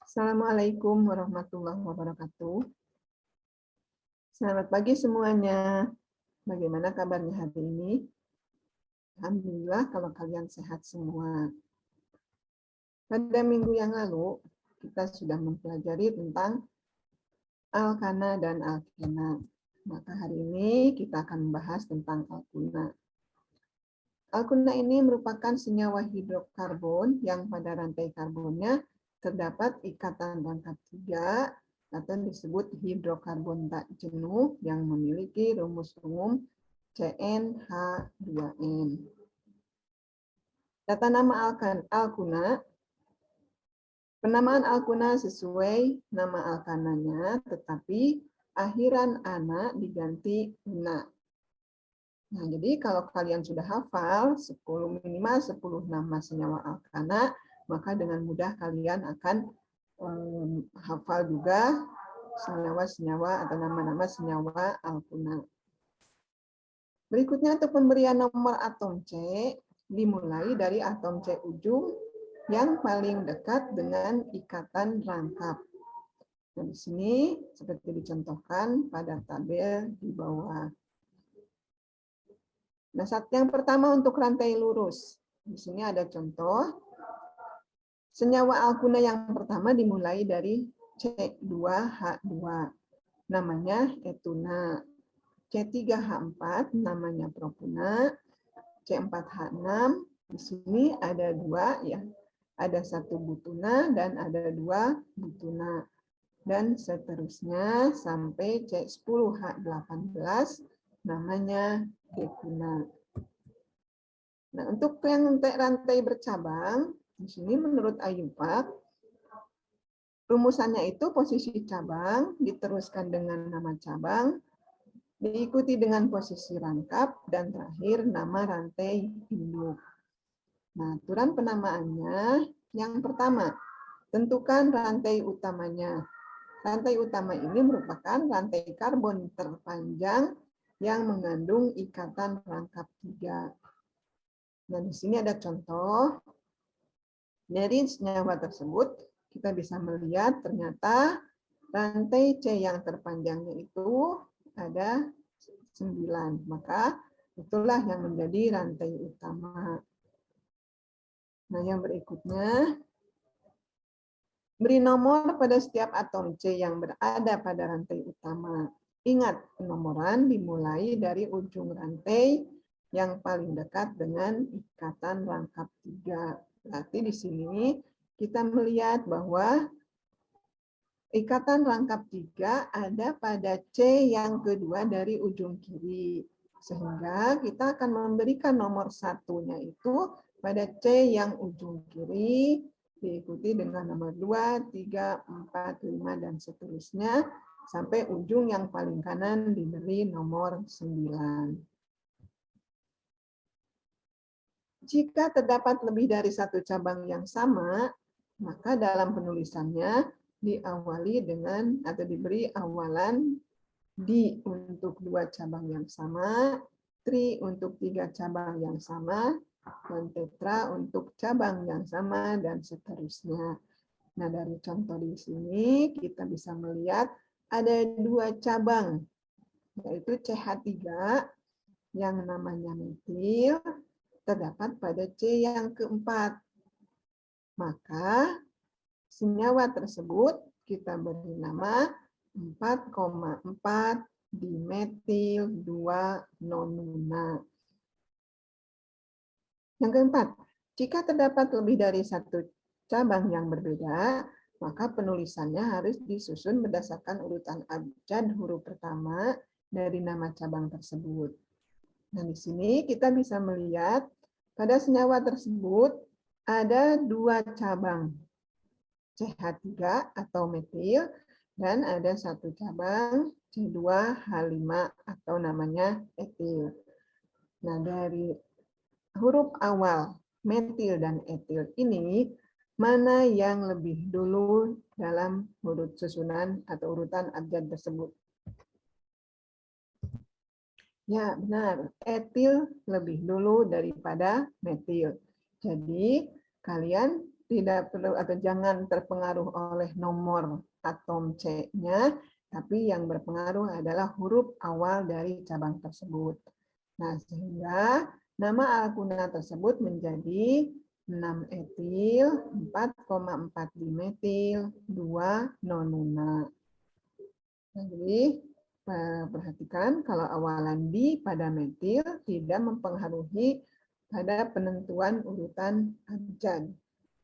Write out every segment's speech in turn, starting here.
Assalamualaikum warahmatullahi wabarakatuh. Selamat pagi semuanya. Bagaimana kabarnya hari ini? Alhamdulillah kalau kalian sehat semua. Pada minggu yang lalu, kita sudah mempelajari tentang alkana dan alkena. Maka hari ini kita akan membahas tentang alkuna. Alkuna ini merupakan senyawa hidrokarbon yang pada rantai karbonnya terdapat ikatan rangkap 3 atau disebut hidrokarbon tak jenuh yang memiliki rumus umum CnH2n. Tata nama alkuna. Penamaan alkuna sesuai nama alkananya, tetapi akhiran ana diganti una. Nah, jadi kalau kalian sudah hafal minimal 10 nama senyawa alkana, maka dengan mudah kalian akan hafal juga senyawa-senyawa atau nama-nama senyawa alkuna. Berikutnya untuk pemberian nomor atom C dimulai dari atom C ujung yang paling dekat dengan ikatan rangkap. Nah, di sini seperti dicontohkan pada tabel di bawah. Nah, yang pertama untuk rantai lurus. Di sini ada contoh. Senyawa alkuna yang pertama dimulai dari C2H2. Namanya etuna. C3H4 namanya propuna. C4H6 di sini ada 2 ya. Ada 1 butuna dan ada 2 butuna. Dan seterusnya sampai C10H18 namanya dekuna. Nah, untuk yang rantai bercabang, di sini menurut Ayupak, rumusannya itu posisi cabang diteruskan dengan nama cabang, diikuti dengan posisi rangkap, dan terakhir nama rantai induk. Nah, aturan penamaannya yang pertama, tentukan rantai utamanya. Rantai utama ini merupakan rantai karbon terpanjang yang mengandung ikatan rangkap 3. Nah, di sini ada contoh. Dari senyawa tersebut, kita bisa melihat ternyata rantai C yang terpanjangnya itu ada 9. Maka itulah yang menjadi rantai utama. Nah, yang berikutnya, beri nomor pada setiap atom C yang berada pada rantai utama. Ingat, penomoran dimulai dari ujung rantai yang paling dekat dengan ikatan rangkap 3. Berarti di sini kita melihat bahwa ikatan rangkap 3 ada pada C yang kedua dari ujung kiri. Sehingga kita akan memberikan nomor satunya itu pada C yang ujung kiri, diikuti dengan nomor 2, 3, 4, 5, dan seterusnya, sampai ujung yang paling kanan diberi nomor 9. Jika terdapat lebih dari 1 cabang yang sama, maka dalam penulisannya diawali dengan atau diberi awalan di untuk 2 cabang yang sama, tri untuk 3 cabang yang sama, dan tetra untuk cabang yang sama, dan seterusnya. Nah, dari contoh di sini kita bisa melihat ada 2 cabang, yaitu CH3 yang namanya metil, terdapat pada C yang keempat. Maka senyawa tersebut kita beri nama 4,4 dimetil 2 nonuna. Yang keempat, jika terdapat lebih dari 1 cabang yang berbeda, maka penulisannya harus disusun berdasarkan urutan abjad huruf pertama dari nama cabang tersebut. Nah, di sini kita bisa melihat pada senyawa tersebut ada 2 cabang, CH3 atau metil, dan ada 1 cabang C2H5 atau namanya etil. Nah, dari huruf awal metil dan etil ini, mana yang lebih dulu dalam urut susunan atau urutan abjad tersebut? Ya, benar. Etil lebih dulu daripada metil. Jadi, kalian tidak perlu atau jangan terpengaruh oleh nomor atom C-nya, tapi yang berpengaruh adalah huruf awal dari cabang tersebut. Nah, sehingga nama alkuna tersebut menjadi 6 etil, 4,4 dimetil, 2 nonuna. Jadi, perhatikan kalau awalan di pada metil tidak mempengaruhi pada penentuan urutan abjad.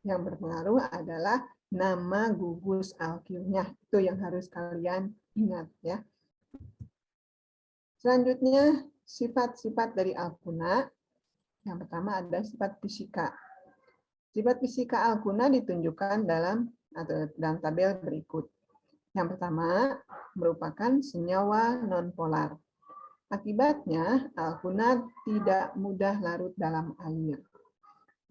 Yang berpengaruh adalah nama gugus alkilnya. Itu yang harus kalian ingat ya. Selanjutnya, sifat-sifat dari alkuna. Yang pertama ada sifat fisika. Sifat fisika alkuna ditunjukkan dalam tabel berikut. Yang pertama, merupakan senyawa nonpolar. Akibatnya, alkuna tidak mudah larut dalam air.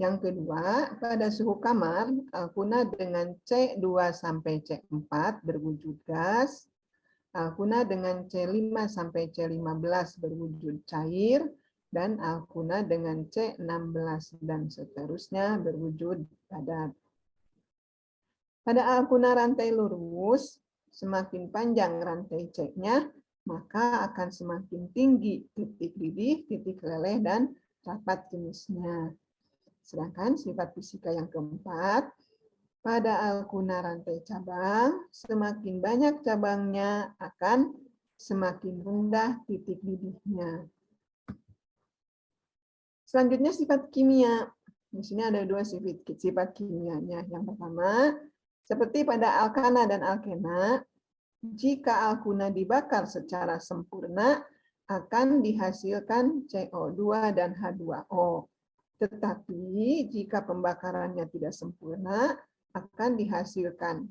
Yang kedua, pada suhu kamar, alkuna dengan C2 sampai C4 berwujud gas, alkuna dengan C5 sampai C15 berwujud cair, dan alkuna dengan C16 dan seterusnya berwujud padat. Pada alkuna rantai lurus, semakin panjang rantai C-nya, maka akan semakin tinggi titik didih, titik leleh, dan rapat jenisnya. Sedangkan sifat fisika yang keempat, pada alkuna rantai cabang, semakin banyak cabangnya akan semakin rendah titik didihnya. Selanjutnya sifat kimia. Di sini ada dua sifat kimianya. Yang pertama, seperti pada alkana dan alkena, jika alkuna dibakar secara sempurna, akan dihasilkan CO2 dan H2O. Tetapi jika pembakarannya tidak sempurna, akan dihasilkan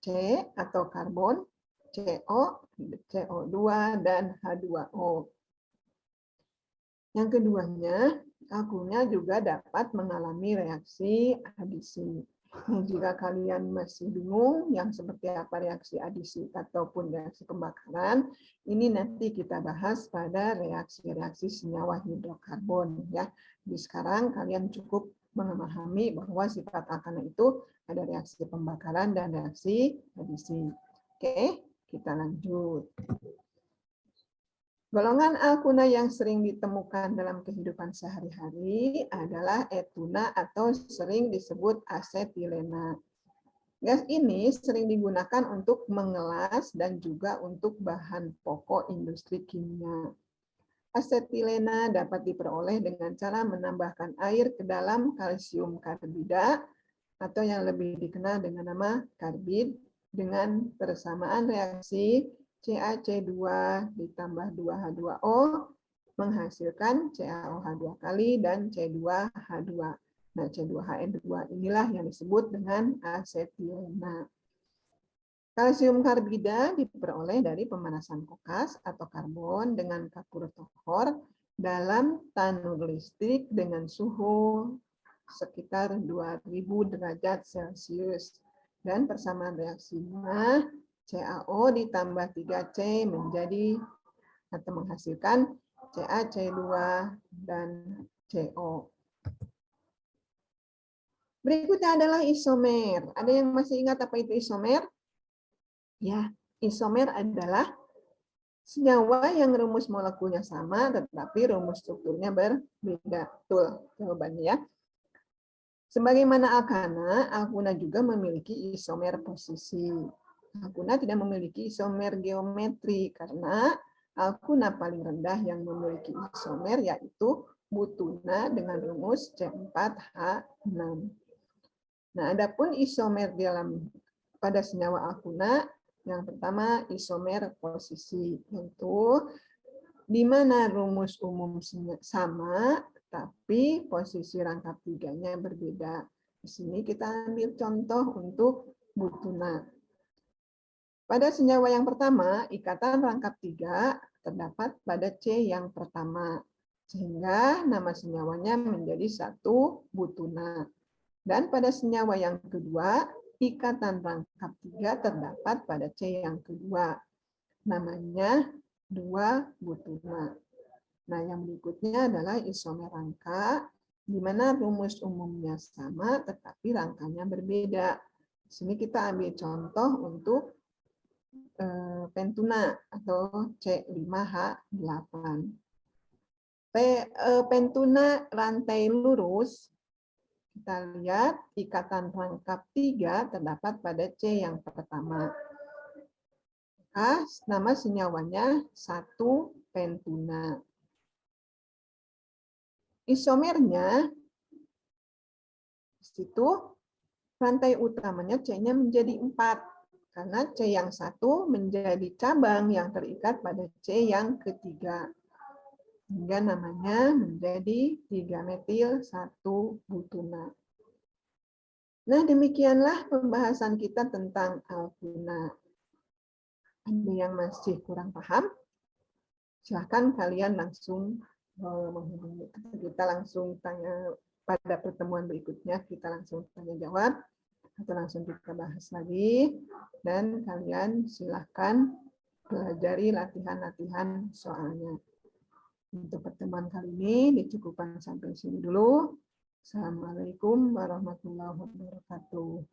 C atau karbon, CO, CO2, dan H2O. Yang keduanya, alkuna juga dapat mengalami reaksi adisi. Nah, jika kalian masih bingung yang seperti apa reaksi adisi ataupun reaksi pembakaran, ini nanti kita bahas pada reaksi-reaksi senyawa hidrokarbon ya. Jadi sekarang kalian cukup memahami bahwa sifat alkana itu ada reaksi pembakaran dan reaksi adisi. Oke, kita lanjut. Golongan alkuna yang sering ditemukan dalam kehidupan sehari-hari adalah etuna atau sering disebut asetilena. Gas ini sering digunakan untuk mengelas dan juga untuk bahan pokok industri kimia. Asetilena dapat diperoleh dengan cara menambahkan air ke dalam kalsium karbida atau yang lebih dikenal dengan nama karbid dengan persamaan reaksi CaC2 ditambah 2H2O menghasilkan CaOH2 kali dan C2H2. Nah, C2HN2 inilah yang disebut dengan asetilena. Kalsium karbida diperoleh dari pemanasan kokas atau karbon dengan kapur tohor dalam tanur listrik dengan suhu sekitar 2000 derajat Celcius. Dan persamaan reaksinya CaO ditambah 3C menjadi atau menghasilkan CaC2 dan CO. Berikutnya adalah isomer. Ada yang masih ingat apa itu isomer? Ya, isomer adalah senyawa yang rumus molekulnya sama tetapi rumus strukturnya berbeda. Betul jawabannya ya. Sebagaimana alkana, alkuna juga memiliki isomer posisi. Alkuna tidak memiliki isomer geometri karena alkuna paling rendah yang memiliki isomer yaitu butuna dengan rumus C4H6. Nah, adapun isomer pada senyawa alkuna, yang pertama isomer posisi, yaitu di mana rumus umum sama, tapi posisi rangkap tiganya berbeda. Di sini kita ambil contoh untuk butuna. Pada senyawa yang pertama, ikatan rangkap 3 terdapat pada C yang pertama, sehingga nama senyawanya menjadi 1 butuna. Dan pada senyawa yang kedua, ikatan rangkap 3 terdapat pada C yang kedua, namanya 2 butuna. Nah, yang berikutnya adalah isomer rangka. di mana rumus umumnya sama tetapi rangkanya berbeda. Di sini kita ambil contoh untuk pentuna atau C5H8. Pentuna rantai lurus, kita lihat ikatan rangkap 3 terdapat pada C yang pertama. Nama senyawanya 1 pentuna. Isomernya, di situ rantai utamanya C-nya menjadi 4. Karena C yang 1 menjadi cabang yang terikat pada C yang ketiga. Hingga namanya menjadi 3-metil-1-butuna. Nah, demikianlah pembahasan kita tentang alkuna. Ada yang masih kurang paham? Silahkan kalian langsung menghubungi. Kita langsung tanya pada pertemuan berikutnya, kita langsung tanya jawab, atau langsung kita bahas lagi. Dan kalian silahkan pelajari latihan-latihan soalnya. Untuk pertemuan kali ini dicukupkan sampai sini dulu. Assalamualaikum warahmatullahi wabarakatuh.